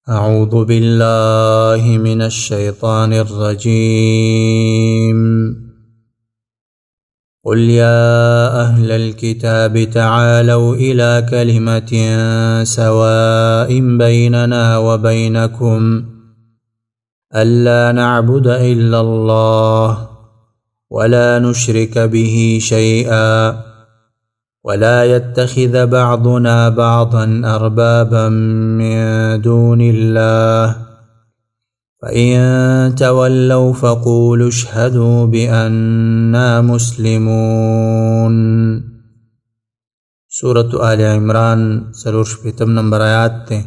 أعوذ بالله من الشيطان الرجيم. قل يا أهل الكتاب تعالوا إلى كلمة سواء بيننا وبينكم ألا نعبد إلا الله ولا نشرك به شيئا ولا يتخذ بعضنا بعضا أربابا من دون الله فإن تولوا فقولوا اشهدوا بأننا مسلمون. سورة آل عمران 45 نمبر آیات تے.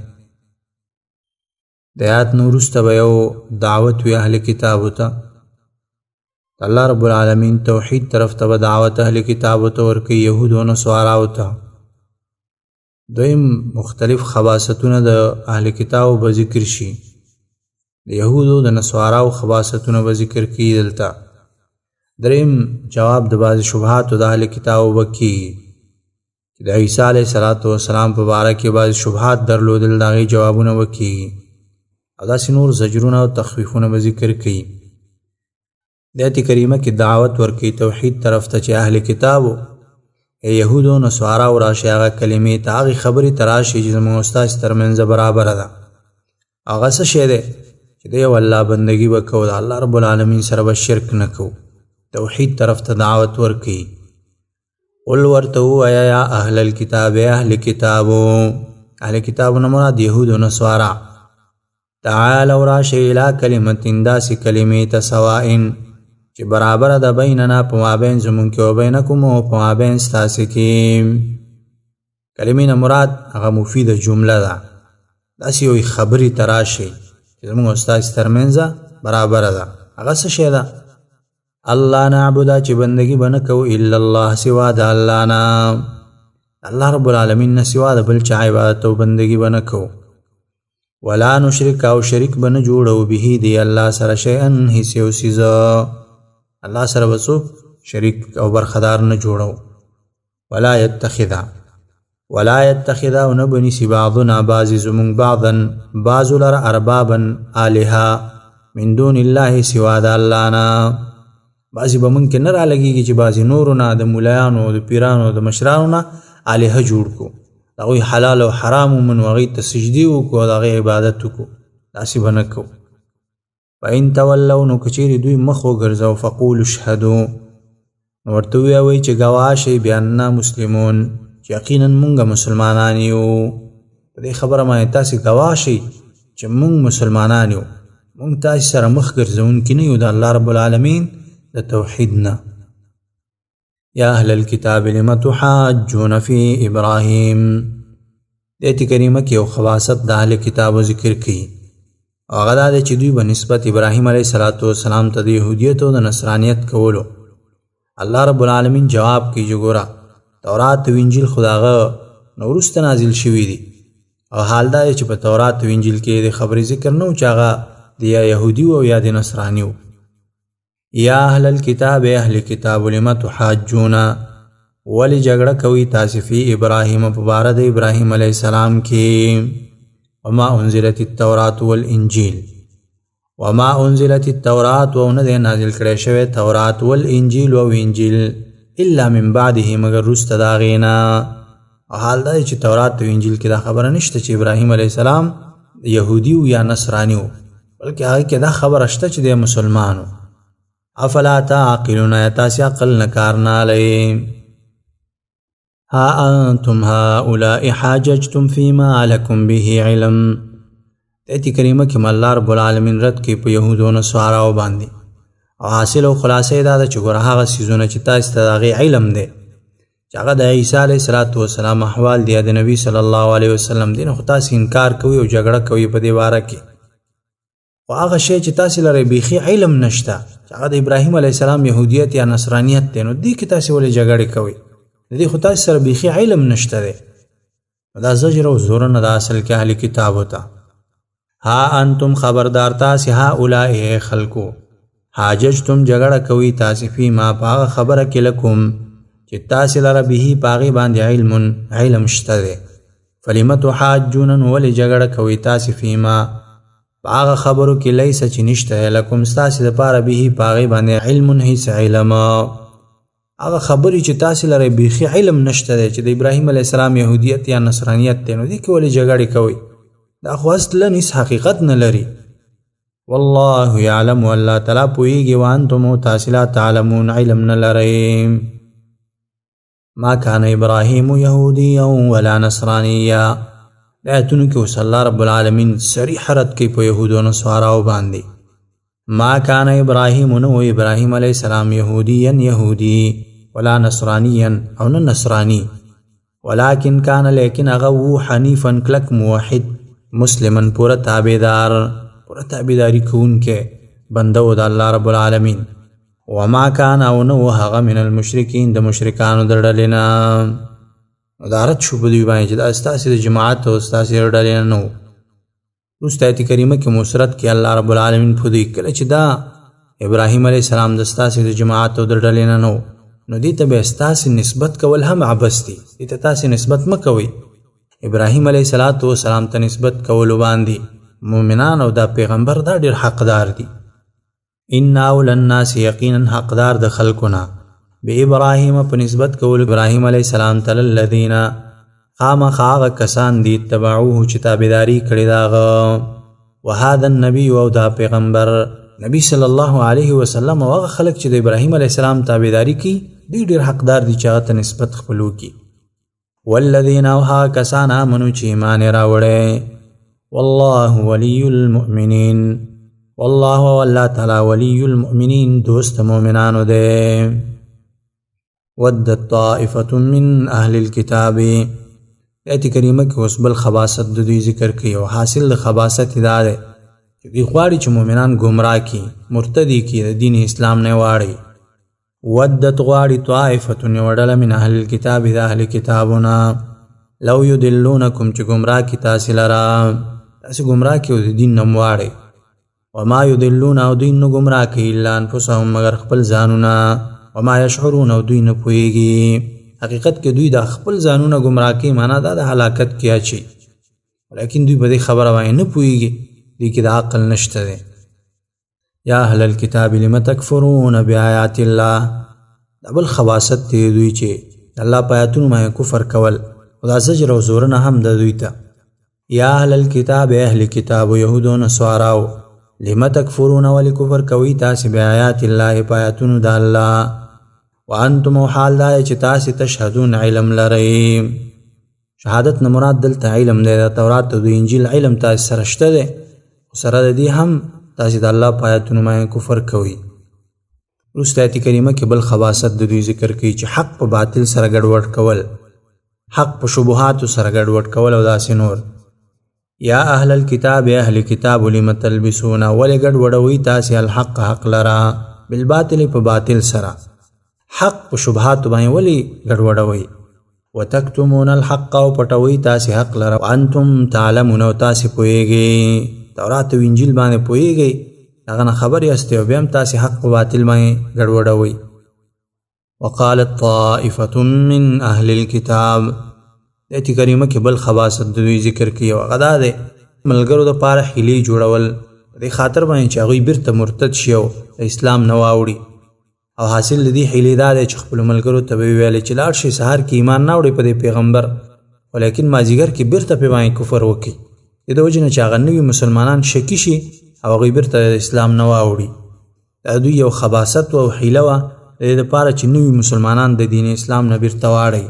د آیات نورست بیو دعوت وی اهل کتابو تا. اللہ رب العالمین توحید طرف تب دعوت اہل کتاب و ورکی یہود و نصاراو تا. دویم مختلف خباستون دا اہل کتاب و ذکر شی. یہود و نصاراو خباستون و ذکر کی دلتا. دریم جواب د بعض شبہات دا اہل کتاب و کی. دا عیسیٰ علیہ السلام پر بارک بعض شبہات در لو دل داغی جوابون و کی. ادا سنور زجرون و تخفیفون و ذکر کی. دیتی کریمہ کی دعوت ورکی توحید طرف تا چی اہل کتابو اے یہودو نصاراو راشی آغا کلمی تا آغی خبری تراشی جز مستاس ترمنز برابر دا. آغا سا شیدے چی دیو اللہ بندگی بکو دا اللہ رب العالمین سر بشرک نکو. توحید طرف تا دعوت ورکی. قل ورتو ایا یا اہل الکتاب اہل کتابو. اہل کتابو نمراد یہود و نصارا. تعالو راشی الى کلمت انداسی کلمی تا سوائن چی برابر دا بیننا پمابین زمون کی و بینکم و پمابین ستاسی کی. کلمین مراد اغا مفید جمله دا. داسی ہوئی خبری تراشی چی زمون استاسی ترمنزا برابر دا. اغا سشی دا اللہ نعبدا چی بندگی بنکو الا اللہ سوا دا اللہ نا. اللہ رب العالمین سوا دا بلچ عبادت و بندگی بنکو. ولا نشرک او شرک بن جوڑو بھی دی اللہ سر شیئن حسی و سیزا. اللہ سر بسو شرک او برخدار نہ جوڑو. ولا یتخذا و نبنی سی بعضنا بعضی زمون بعضا بعضو لر اربابا آلہا من دون اللہ سوا دا اللہ نا. بعضی بممکن نر آلگی کی چی بعضی نورنا دا ملیانو دا پیرانو دا مشرانونا آلہا جوڑ کو. داغوی حلال و حرام من وغی تسجدیو کو داغی عبادتو کو داسی بنکو. فَإِن تَوَلَّوْا نو کچیری دوی مخو گرزو فقولوا اشهدوا نورتوی اوی چی گواشی بیاننا مسلمون چی یقینا منگا مسلمانانیو. دی خبر مانی تاسی گواشی چی منگ مسلمانانیو منگ تاسی سر مخ گرزون کی نیو دا اللہ رب العالمین دا توحیدنا. یا اہل الکتاب لما تحاجون فی ابراہیم. دیتی کریمہ کی او خواست دا اہل کتاب و ذکر کی. آغدا دے چی دوی بنسبت ابراہیم علیہ السلام تا دا یہودیت و دا نصرانیت کولو. اللہ رب العالمین جواب کی جو گورا تورات و انجیل خداغا نورست نازل شوی دی. او حال دا دے چی پا تورات و انجیل کے دے خبری ذکر نو چاگا دیا یہودیو یا دے نصرانیو. یا اہل الکتاب اہل کتاب لما تحاجونا ولی جگڑا کوئی تاسفی ابراہیم پبارد ابراہیم علیہ السلام کی. وما انزلت التورات والانجیل وما انزلت التورات وندے نازل کرے شوے تورات والانجیل و انجیل الا من بعده مگر رست داغینا. حال دا چی تورات و انجیل کی دا خبر نشتا چی ابراہیم علیہ السلام یہودیو یا نصرانیو بلکہ آگے کی دا خبر اشتا چی دے مسلمانو. افلا تعقلون تاسی عقل نکارنا لئے. ها انتم هؤلاء حاججتم فيما لكم به علم. تیتی کریمہ کم اللہ رب العالمین رد کی پا یہود و نصاراو باندی او حاصل و خلاصه دادا چگور آغا سیزونا چی تا استداغی علم دے چاگا دا عیسیٰ علیہ السلام احوال دیا دا نبی صلی اللہ علیہ وسلم دین خطا سی انکار کوئی و جگڑا کوئی پا دیوارا کی و آغا شئی چی تاسی لر بیخی علم نشتا چاگا دا ابراہیم علیہ السلام یہودیت یا نصرانیت دینو دی کی تاسی ولی جگڑی کوئی دی خطا سی سر بیخی علم نشتا دے. دا زجر و زورن دا اصل کے اہل کتاب ہوتا. ہا انتم خبردار تاسی ہا اولائی خلقو حاججتم جگڑا کوئی تاسی فی ما پاغ خبرکی لکم چی تاسی لر بیہی پاغی باندی علم شتا دے. فلم تحاجون ولی جګړه کوي تاسې فیما هغه خبرو کې لیس چې نشته لکم ستاسې دپاره به په هغې باندې علم هیڅ علم هغه خبرې چې تاسې لرئ بیخي علم نشته دی چې د ابراهیم علیه السلام یهودیت یا نصرانیت دی نو دې کې ولې جګړې کوئ دا خو اصلا هیڅ حقیقت نه لري والله یعلم والله تعالی پوهیږي وانتم تاسې لا تعلمون علم نه لرئ ما کان ابراهیم یهودیا ولا نصرانیا د آیتونو کې اوس الله رب العالمین صریح رد کوي په یهودو او نصاراو باندې ما کان ابراهیم نو ابراهیم علیه السلام یهودیا یهودی ولا نصرانیا او نه نصرانی ولكن کان لیکن هغه حنیفا کلک موحد مسلمن پورا تابعدار پورا تابعداري کوونکی بنده و د الله رب العالمین وما کان او نو هغه من المشرکین د مشرکانو د ډلې نه دا رد شو په دوی باندې چې دا ستاسې د جماعت او ستاسې د ډلې نه نه و وروسته آیت کریمه کې مسرت کې الله رب العالمین په دوی کله چې دا ابراهیم علیه السلام د ستاسې د جماعت او د ډلې نه نه و نو دې ته به ستاسې نسبت کول هم عبث دي دې ته تاسې نسبت مه کوئ ابراهیم علیه السلام ته نسبت کولو باندې مؤمنان او دا پیغمبر دا ډېر حقدار دي ان اول الناس یقینا حقدار د خلقنا به ابراهیم په نسبت کول ابراهیم علیه السلام تل الذین خامخا کسان دي تبعوه چې تابعداري کړې داغه وهذا النبي او دا پیغمبر نبی صلی الله علیه وسلم او هغه خلق چې د ابراهیم علیه السلام تابعداري کوي دوی ډېر حقدار دي چې هغه ته نسبت خپلو کی والذین او هغه کسان آمنو چې ایمان یې راوړی والله ولی المؤمنین والله والله تعالی ولی المؤمنین دوست مؤمنانو دے ودت طائفة من اهل الكتاب ایت کریمه کې اوس بل خباست د دوی ذکر کوي او حاصل د خباست دا ده چې دوی غواړي چې مؤمنان ګمراه کی مرتدي کی د دین اسلام نه واړي ودت غواړي طائفة یو ډله من اهل الكتاب د اهل کتابونه لو یدلونکم چې ګمراه کی تاسې لرا تاسې ګمراه کی د دین نه واړي وما یدلون او دوی نه ګمراه کوي الا انفسهم مگر خپل ځانونه وما یشعرون او دوی نه پوهیږي حقیقت کې دوی د خپل ځانونه ګمراه کوي معنا دا د هلاکت کې اچي ولیکن دوی به دې خبره باندې نه پوهیږي دوی کې د عقل نشته دی یا اهل الکتاب لم تکفرون بآیات الله دا بل خباست دی دوی چې الله په آیاتونو باندې کفر کول او دا زجر او زورنه هم د دوی ته یا اهل الکتاب اهل کتاب یهود او نصاراو لم تکفرون ولی کفر کوي تاسې بآیات الله په آیاتونو د الله وانتم حال دا چې تاسې تشهدون علم لرئ شهادت نه مراد دلته علم دی د تورات او د انجیل علم تاسې سره شته دی خو سره د دې هم تاسې د الله په آیاتونو باندې کفر کوئ وروسته آیت کریمه کې بل خباست د دوی ذکر کوي چې حق په باطل سره ګډوډ کول حق په شبهاتو سره ګډوډ کول او داسې نور یا اهل الكتاب اهل کتاب لم تلبسون ولې ګډوډوئ تاسې الحق حق لرا بالباطل په باطل سره حق په شبهاتو باندې ولې ګډوډوئ وتکتمون الحق او پټوئ تاسې حق لرا وانتم تعلمون او تاسې پوهیږئ تورات او انجیل باندې پوهیږئ هغه نه خبر یاستئ او بیا هم تاسې حق په باطل باندې ګډوډوئ وقالت طائفة من اهل الكتاب ایت کریمه کې بل خباست د دوی ذکر کوي او هغه دا دی ملګرو دپاره حیلې جوړول په دې خاطر باندې چې هغوی بیرته مرتد شي او د اسلام نه واوړي او حاصل د دې حیلې دا دی چې خپلو ملګرو ته به یې ویلې چې لاړ شئ سهار کې ایمان نه وړئ په دې پیغمبر ولیکن مازدیګر کې بیرته پرې باندې کفر وکړي د دې وجې نه چې هغه نوي مسلمانان شکي شي او هغوی بیرته د اسلام نه واوړي دا دوی یو خباست او حیله وه د دې دپاره چې نوي مسلمانان د دین اسلام نه بیرته واړئ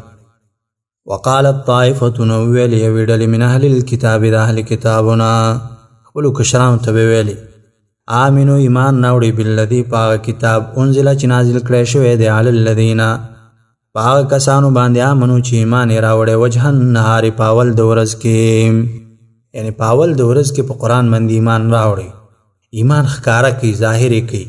وقالت طائفة نو ویل یوې ډلې من اهل الکتاب د اهل کتابونه خپلو کشرانو ته به ویلې آمنو ایمان راوړئ بالذي په هغه کتاب انزله چې نازل کړی شوی دی علی الذین په هغه کسانو باندې آمنو چې ایمان یې راوړی وجه النهار په اول د ورځ کې یعنې په اول د ورځ کې په قرآن باندې ایمان راوړئ ایمان ښکاره کوي ظاهر یې کوي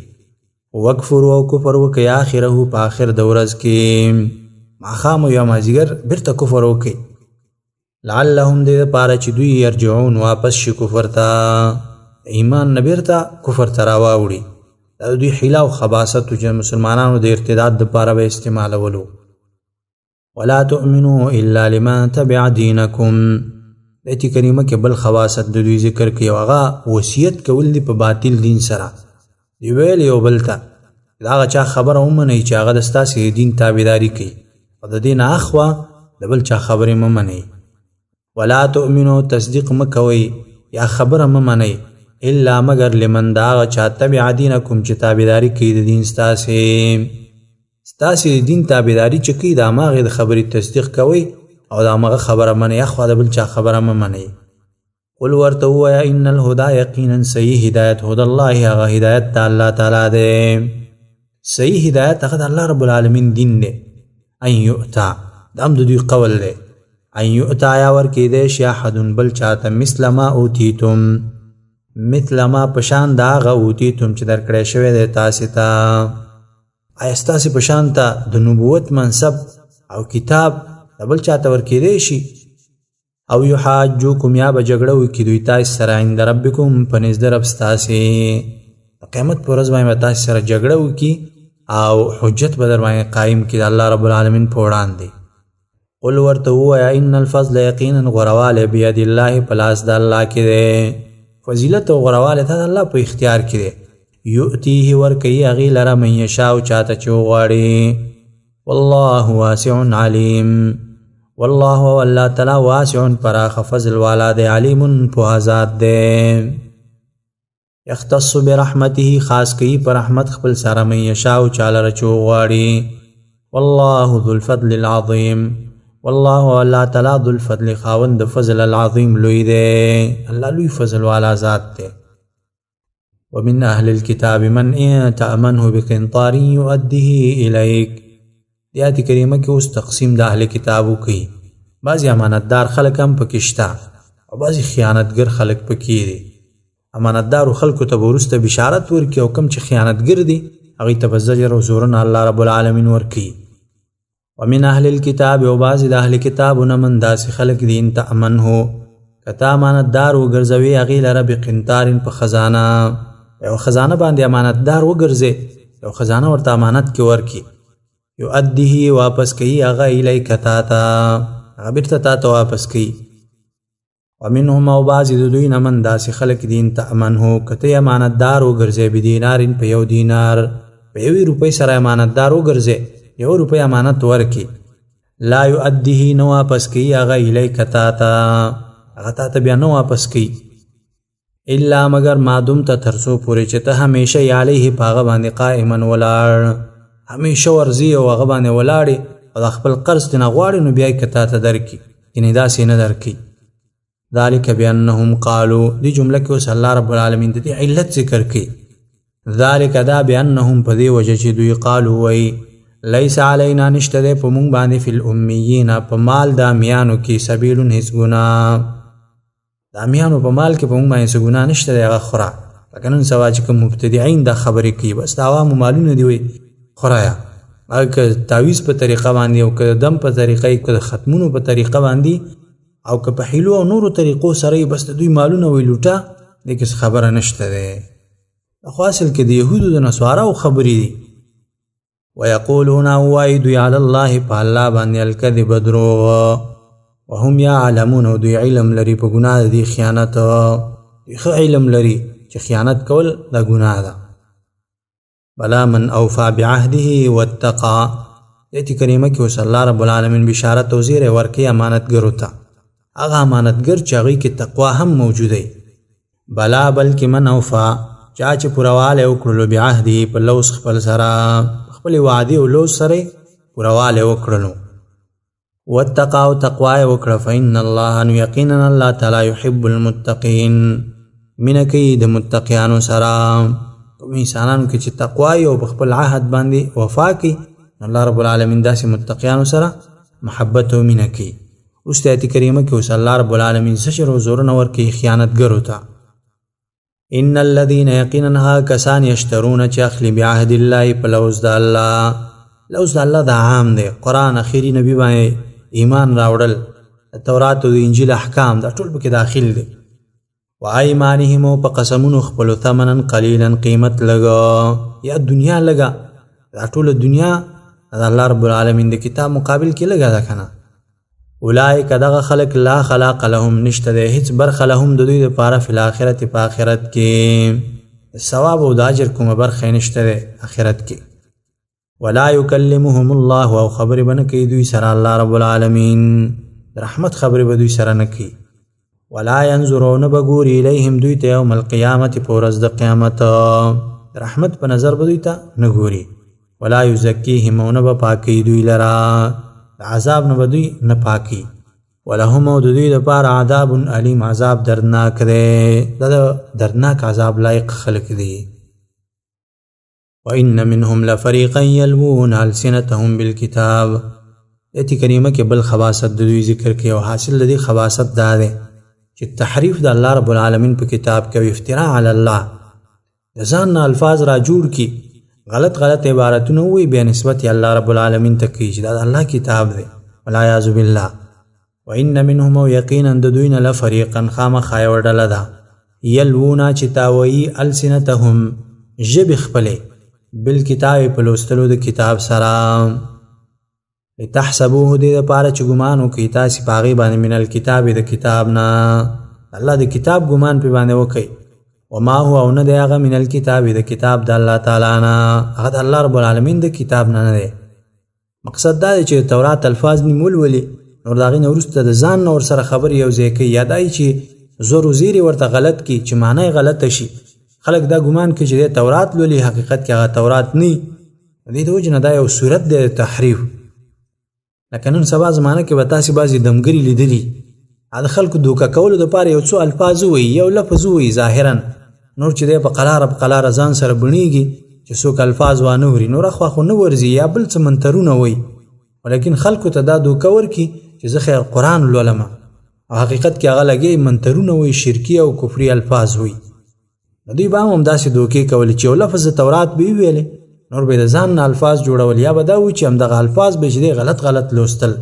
وکفروا او کفر وکړئ آخره په آخر د ورځ کې ماښام یا مازدیګر بیرته کفر وکړي لعلهم دې دپاره چې دوی یرجعون واپس شي کفر ته ایمان نه بیرته کفر ته راواوړي دا دوی حیله او خباست چې مسلمانانو د ارتداد دپاره به استعمالولو ولا تؤمنوا الا لمن تبع دینکم ایت کریمه کې بل خواصت د دوی ذکر کوي او هغه وصیت کول دي په باطل دین سره دی ویل یو بل ته دا هغه چا خبره ومنئ چې هغه د ستاسې دین تابعداري کوي او د دین اخوا د بل چا خبرې مه منئ ولا تؤمنو تصدیق مه کوئ یا خبره مه منئ الا مگر لمن دا هغه چا تبع دینکم چې تابعداري کوي د دین ستاسې دین تابعداري چې کوي د هماغې د خبرې تصدیق کوئ او د هماغه خبره منئ اخوا د بل چا خبره مه منئ قل ورته ووایه ان الهدى یقینا صحیح هدایت هدى الله هغه هدایت د الله تعالی دی صحیح هدایت هغه د الله رب العالمین دین دی ان یؤتا دا هم د دوی قول دی ان یؤتا یا ورکیدی شي احد بل چاته مثل ما اوتیتم مثل ما پشان د هغه اوتیتم چې درکړی شوی دی تاسې ته آیا ستاسې پشان ته د نبوت منصب او کتاب د بل چاته ورکیدی شي او یحاجوکم یا به جګړه وکړي دوی تاسې سره عند ربکم په نزد د رب ستاسې د قیامت په ورځ باندې به تاسې سره جګړه وکړي او حجت به در باندې قایم کړي د الله رب العالمین په وړاندې قل ورته ووایه ان الفضل یقینا غوروالی بید الله په لاس د الله کې دی فضیلت او غوروالی ته د الله په اختیار کې دی یؤتیه ورکوي هغې لره من یشاء چاته چې وغواړي والله واسع علیم والله والله تعالی واسع پراخ فضل والا دی علیم پوهه ذات دی یختص برحمته خاص کوي پر رحمت خپل سره من یشاء چاله چې وغواړي والله ذو الفضل العظیم والله والله تعالی ذو الفضل خاوند د فضل العظیم لوی دی الله لوی فضل والا ذات دی ومن اهل الكتاب من ان تأمنه بقنطار يؤديه الیک د آیت کریمه کې اوس تقسیم د اهل کتابو کوي بعضې امانتدار خلک هم پکې شته او بعضې خیانتګر خلک پکې دي امانتدارو خلکو ته به وروسته بشارت ورکړي او کوم چې خیانتګر دي هغوی ته به زجر او زورونه الله رب العالمین ورکوي ومن اهل الكتاب او بعضې د اهل کتابو نه من داسې خلک دي ان تأمنه که ته امانتدار وګرځوې هغې لره بقنطار په خزانه یو خزانه باندې امانتدار وګرځې یو خزانه ورته امانت کې ورکړي یؤدیه واپس کوي هغه الیک تا ته هغه بیرته تا ته واپس کوي ومنهم او بعضې د دوی نه من داسې خلک دي ان تأمنه که ته امانتدار وګرځې بدینار په یو دینار په یوې روپۍ سره امانتدار وګرځې یو روپۍ امانت ورکړي لا یؤدیه نه واپس کوي هغه الیک تا ته هغه تا ته بیا نه واپس کوي الا مگر ما دمته تر څو پورې چې ته همیشه علیه په هغه باندې قائما ولاړ همیشه ورځي او هغه باندې ولاړې او د خپل قرض دې نه غواړې نو بیا یې که تا ته درکړي یعنې داسې نه درکړي ذلک بانهم قالو دې جمله کې اوس الله رب العالمین د دې علت ذکر کوي ذلک دا بانهم په دې وجه چې دوی قالو وایي لیس علینا نشته دی په مونږ باندې فی الامیین په مال د امیانو کې سبیل هیڅ ګناه د امیانو په مال کې په مونږ باندې څه ګناه نشته دی هغه خوره لکه نن سبا چې کوم مبتدعین دا خبرې کوي بس د عوامو مالونه دي وایي خورایا هغه که تعویض په طریقه باندې او که دم په طریقه که د ختمونو په طریقه باندې او که په حیلو او نورو طریقو سره بس د دوی مالونه وی لوټه دې کې خبره نشته دی خو اصل کې د یهودو د نصاراو خبرې دي ویقولون وایي دوی علی الله په الله باندې الکذب دروغ وهم یعلمون او دوی علم لري په ګناه د دې خیانت دوی ښه علم لري چې خیانت کول دا ګناه ده بلا من اوفا بعهده واتقى ایت کریمه کې اوس الله رب العالمین بشارت او زیری ورکوي امانتګرو ته هغه امانتګر چې هغوی کې تقوا هم موجود دی بلا بلکې من اوفا چا چې پوروالی وکړلو بعهده په لوز خپل سره خپلې وعدې او لوز سره پوروالی وکړلو واتقى او تقوا یې وکړه فإن الله نو یقینا الله تعالی یحب المتقین مینه کوي د متقیانو سره کوم انسانانو کې چې تقوا او په خپل عهد باندې وفا کوي الله رب العالمین داسې متقیانو سره محبت او مینه کوي اوس آیت کریمه کې اوس الله رب العالمین زجر او زورونه ورکوي خیانتګرو ته ان الذين یقینا ها کسان یشترون چې اخلي بعهد الله په لوز د الله لوز د الله د عام دی قرآن اخیری نبی باندې ایمان راوړل تورات او انجیل احکام دا ټول پکې داخل دي وایمانهم په قسمونو خپلو ثمنا قلیلا قیمت لګا یا دنیا لګا دا ټول دنیا د الله رب العالمین د کتاب مقابل کې لګا ده کنه اولئک دغه خلق لا خلاق لهم نشته ده هیڅ برخه لهم د دوی لپاره فی الاخرت په آخرت کې ثواب او د اجر کومه برخه نشته ده آخرت کې ولا یکلمهم الله او خبر بنه کوي دوی سره الله رب العالمین رحمت خبر به دوی سره نه کوي ولا ينظرون بغور الیهم دوی ته یوم القیامت پورز د قیامت رحمت په نظر به دوی ته نه ګوري ولا یزکیهم او نه به پاکي دوی لرا عذاب نه به دوی نه پاکي ولهم او دوی لپاره عذاب علیم عذاب دردناک دی دا دردناک عذاب لایق خلق دی وان منهم لفریقا یلوون السنتهم بالکتاب ایت کریمه کې بل خواصت د دوی ذکر کوي او حاصل د دې خواصت دا دی چې تحریف د الله رب العالمین په کتاب کې افتراء علی الله ځان الفاظ را جوړ کی غلط عبارتونه وي به نسبت الله رب العالمین ته کوي چې دا الله کتاب دی ولا یعذ بالله وان منهم یقینا د دوی نه لفریقا خامخا یو ډله ده یلوون چې تاویی السنتهم ژبې خپلې بالکتاب په لوستلو د کتاب سره لتحسبوه دې لپاره چې ګمان وکړئ تاسې په هغې باندې من الکتاب د کتاب نه الله د کتاب ګمان پې باندې وکړئ وما هو او نه دی هغه من الکتاب د کتاب د الله تعالی نه هغه د الله رب العالمین د کتاب نه دی مقصد دا دی چې تورات الفاظ نیم ولولي نور د هغې نه وروسته د ځان نه ورسره خبرې یو ځای کوي یا دا چې زور و زیرې ورته غلط کړي چې معنی غلطه شي خلک دا ګمان کوي چې دی تورات لولي حقیقت کې هغه تورات نه د دې د وجې نه دا یو صورت دی د تحریف لکه نن سبا زمانه کې به تاسې بعضې دمګري لیدلي د خلکو دوکه کولو دپاره یو څو الفاظ ووایي یو لفظ ووایي ظاهرا نور چې دی په قلاره ځان سره بڼېږي چې څوک الفاظ وانه وري نور اخوا خو نه ورځي یا بل څه منترونه وایي ولیکن خلکو ته دا دوکه ورکړي چې زه خیر قرآن لولم او حقیقت کې هغه لګي منترونه وایي شرکي او کفري الفاظ وایي نو دوی به هم همداسې دوکې کولې چې یو لفظ د تورات به ویلې نور به د ځان نه الفاظ جوړول یا به دا وایي چې همدغه الفاظ به چې دی غلط لوستل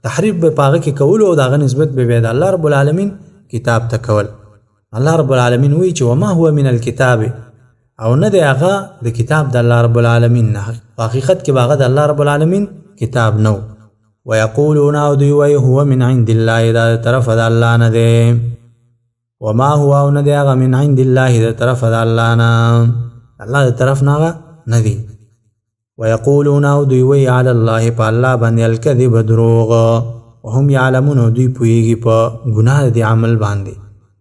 تحریف به په هغه کې کولو او د هغه نسبت به د الله رب العالمین کتاب ته کول الله رب العالمین وایي چې وما هو من الکتاب او نه دی هغه د کتاب د الله رب العالمین نه په حقیقت کې به هغه د الله رب العالمین کتاب نو ویقولون او دوی وایي هو من عند الله دا د طرفه د الله نه دی وما هو او نه دی هغه من عند الله د طرفه د الله نه الله د طرف نه هغه نه دی ويقولون او دوی وی علی الله په الله باندې الکذب دروغ وهم یعلمون دوی پوهیږي په ګناه د عمل باندې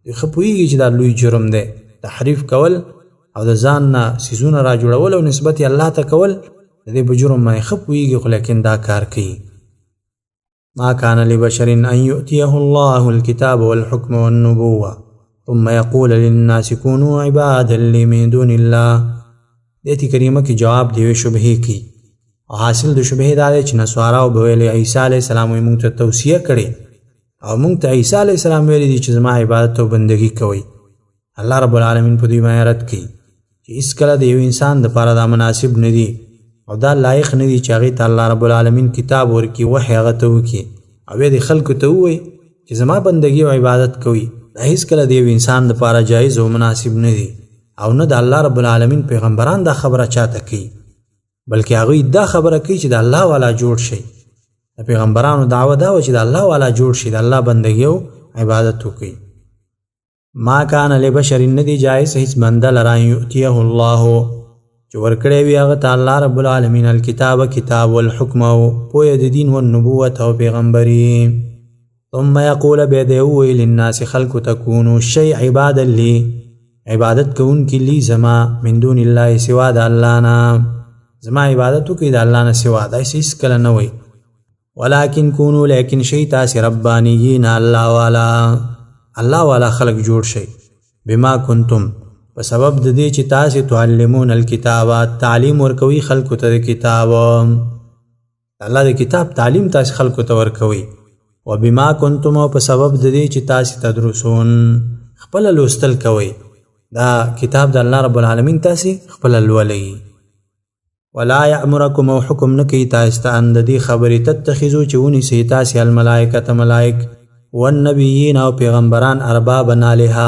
دوی ښه پوهیږي چې دا لوی جرم دی تحریف کول او د ځان نه څیزونه را جوړول او نسبت الله ته کول د دې په جرم باندې ښه پوهیږي خو لیکن دا کار کوي ما كان لبشر ان يؤتيه الله الكتاب والحكم والنبوة ثم يقول للناس كونوا عبادا لي من دون الله دیتی کریمه کی جواب دیوی شبهی کی او حاصل د شبهی دا دی چې نسواراو به ویلې عیسی علیه السلام موږ ته توصیه کړې او موږ ته عیسی علیه السلام ویلي دي چې زما عبادت او بندگی کوئ الله رب العالمین په دوی باندې رد کوي چې هېڅکله د یو انسان دپاره دا مناسب نه دي او دا لایق نه دي چې هغې ته الله رب العالمین کتاب ورکړي وحی هغه ته وکړي او بیا د خلکو ته ووایي چې زما بندگی او عبادت کوئ دا هېڅکله د یو انسان دپاره جایز او مناسب نه دي او نه د الله رب العالمین پیغمبران دا خبره چاته کوي بلکې هغوی دا خبره کوي چې د الله والا جوړ شي د پیغمبرانو دعوه دا و چې د الله والا جوړ شي د الله بندګي او عبادت وکړي ما کان لبشر ندی جایز هیڅ بنده لرا یؤتیه الله چې ورکړی وي هغه ته الله رب العالمین الکتاب کتاب والحکم او پوهه د دین والنبوت او پیغمبري ثم یقول بیا دی ووایي للناس خلکو تکونو شی عبادا لی عبادت کون کی لی زما من دون الله سوا د الله نه زما عبادت وکړئ د الله نه سوا دا هیڅ کله نه وایي ولکن کونو لیکن شی تاسې ربانیین الله والا خلق جوړ شي بما کنتم په سبب د دې چې تاسې تعلمون الکتاب تعلیم ورکوي خلکو ته د کتاب الله د کتاب تعلیم تاسې خلکو ته ورکوي و بما کنتم او په سبب د دې چې تاسې تدرسون خپله لوستل کوئ دا کتاب د الله رب العالمین تاسې خپله لولئ ولا یأمرکم او حکم نه کوي تاسې ته ان د دې خبرې تتخذو چې ونیسئ تاسې الملائکة ملائک والنبیین او پیغمبران اربابا آلهه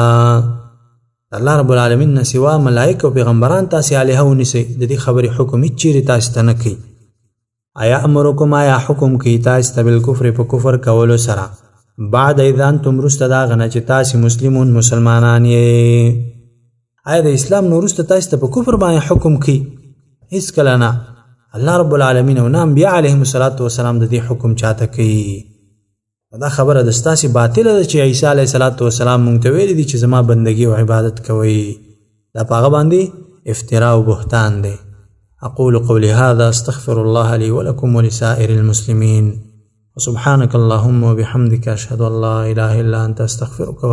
الله رب العالمین نه سوا ملائک او پیغمبران تاسې آلهه ونیسئ د دې خبرې حکم هېڅ چیرې تاسې ته نه کوي آیا امرکم آیا حکم کی تاسو ته بالکفر په کفر کولو سره بعد اذا انتم رست دا غنه چې تاسو مسلمون مسلمانان یې آیا د اسلام نو رست تاسو ته په کفر باندې حکم کی هیڅ کله نه الله رب العالمین او انبیاء علیهم الصلاۃ والسلام د دې حکم چاته کوي دا خبره د ستاسو باطله ده چې عیسی علیه السلام مونږ ته ویلي دي چې زما بندگی او عبادت کوئ دا په هغه باندې افتراء او بهتان دی أقول قولي هذا استغفر الله لي ولكم ولسائر المسلمين وسبحانك اللهم وبحمدك أشهد أن لا إله إلا أنت أستغفرك